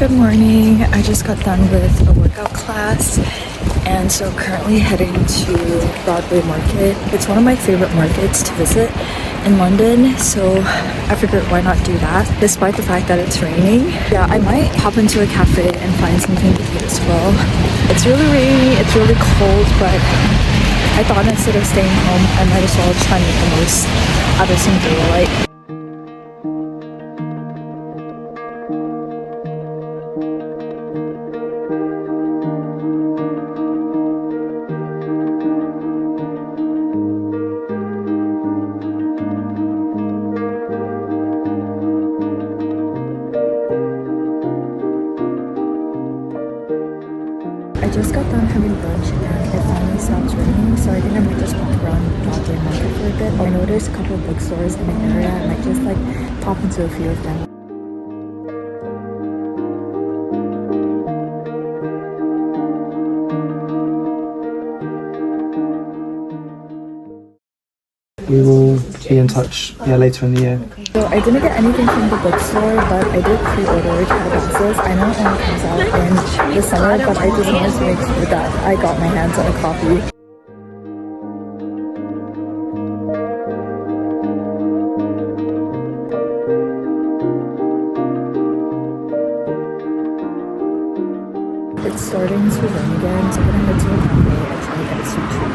Good morning. I just got done with a workout class and so currently heading to Broadway Market. It's one of my favorite markets to visit in London, so I figured why not do that despite the fact that it's raining. Yeah, I might hop into a cafe and find something to eat as well. It's really rainy, it's really cold, but I thought instead of staying home, I might as well try and make the most out of some daylight. I just got done having lunch and it finally stopped raining, so I think I might just walk around Broadway Market for a bit. I know there's a couple of bookstores in the area. I might just pop into a few of them. We will be in touch later in the year. So I didn't get anything from the bookstore, but I did pre-order calabasas. I know it only comes out in the summer, but I just wanted to make sure that I got my hands on a copy. It's starting to rain again, so I'm gonna head to a cafe and try to get a sweet treat.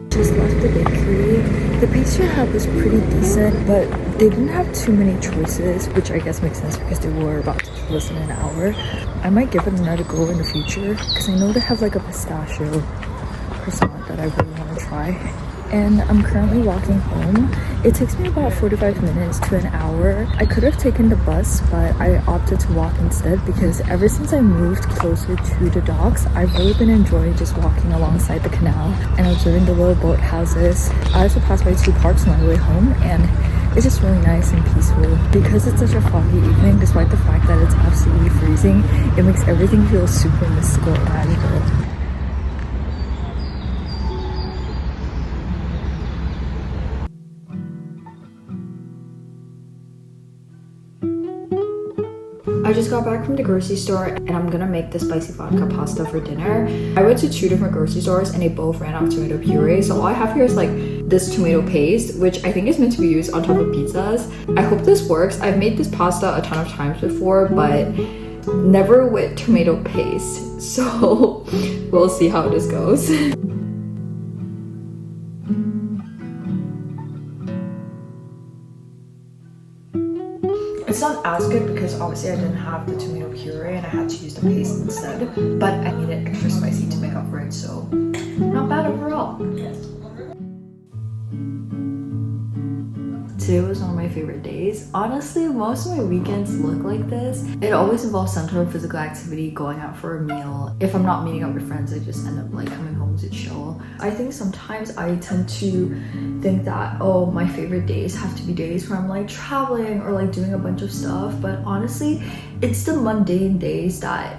Just left the bakery. The pastry I had was pretty decent, but they didn't have too many choices, which I guess makes sense because they were about to close in an hour. I might give it another go in the future because I know they have a pistachio croissant that I really want to try. And I'm currently walking home. It takes me about 45 minutes to an hour. I could have taken the bus, but I opted to walk instead because ever since I moved closer to the docks, I've really been enjoying just walking alongside the canal and observing the little boat houses. I also passed by 2 parks on my way home and it's just really nice and peaceful. Because it's such a foggy evening, despite the fact that it's absolutely freezing, it makes everything feel super mystical and magical. I just got back from the grocery store and I'm gonna make the spicy vodka pasta for dinner. I went to 2 different grocery stores and they both ran out of tomato puree. So all I have here is this tomato paste, which I think is meant to be used on top of pizzas. I hope this works. I've made this pasta a ton of times before, but never with tomato paste. So we'll see how this goes. It's not as good because obviously I didn't have the tomato puree and I had to use the paste instead, but I made it extra spicy to make up for it, so not bad overall. Today was one of my favorite days. Honestly, most of my weekends look like this. It always involves some sort of physical activity, going out for a meal. If I'm not meeting up with friends, I just end up coming home to chill. I think sometimes I tend to think that, oh, my favorite days have to be days where I'm traveling or doing a bunch of stuff, but honestly, it's the mundane days that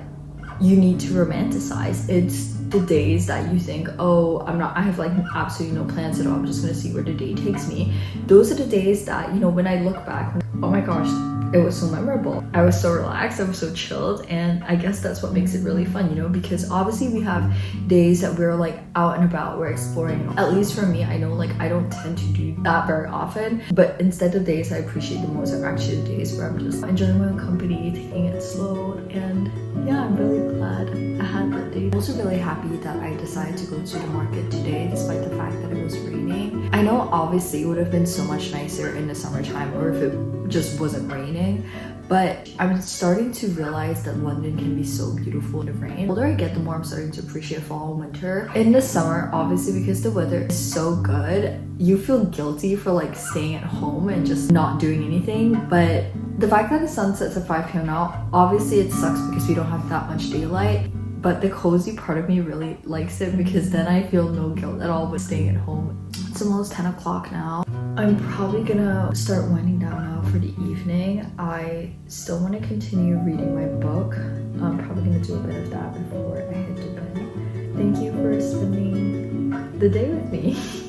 you need to romanticize. It's the days that you think, oh, I have absolutely no plans at all, I'm just gonna see where the day takes me. Those are the days that, when I look back, oh my gosh, it was so memorable. I was so relaxed, I was so chilled, and I guess that's what makes it really fun, because obviously we have days that we're out and about, we're exploring. At least for me, I know I don't tend to do that very often, but instead the days I appreciate the most are actually the days where I'm just enjoying my own company, taking it slow, and yeah, I'm really glad I had that day. I'm also really happy that I decided to go to the market today despite the fact that it was raining. I know obviously it would have been so much nicer in the summertime or if it just wasn't raining, but I'm starting to realize that London can be so beautiful in the rain. The older I get, the more I'm starting to appreciate fall and winter. In the summer, obviously because the weather is so good, you feel guilty for staying at home and just not doing anything, but the fact that the sun sets at 5 p.m. now, obviously it sucks because we don't have that much daylight, but the cozy part of me really likes it because then I feel no guilt at all with staying at home. It's almost 10 o'clock now. I'm probably gonna start winding down now for the evening. I still want to continue reading my book. I'm probably gonna do a bit of that before I head to bed. Thank you for spending the day with me.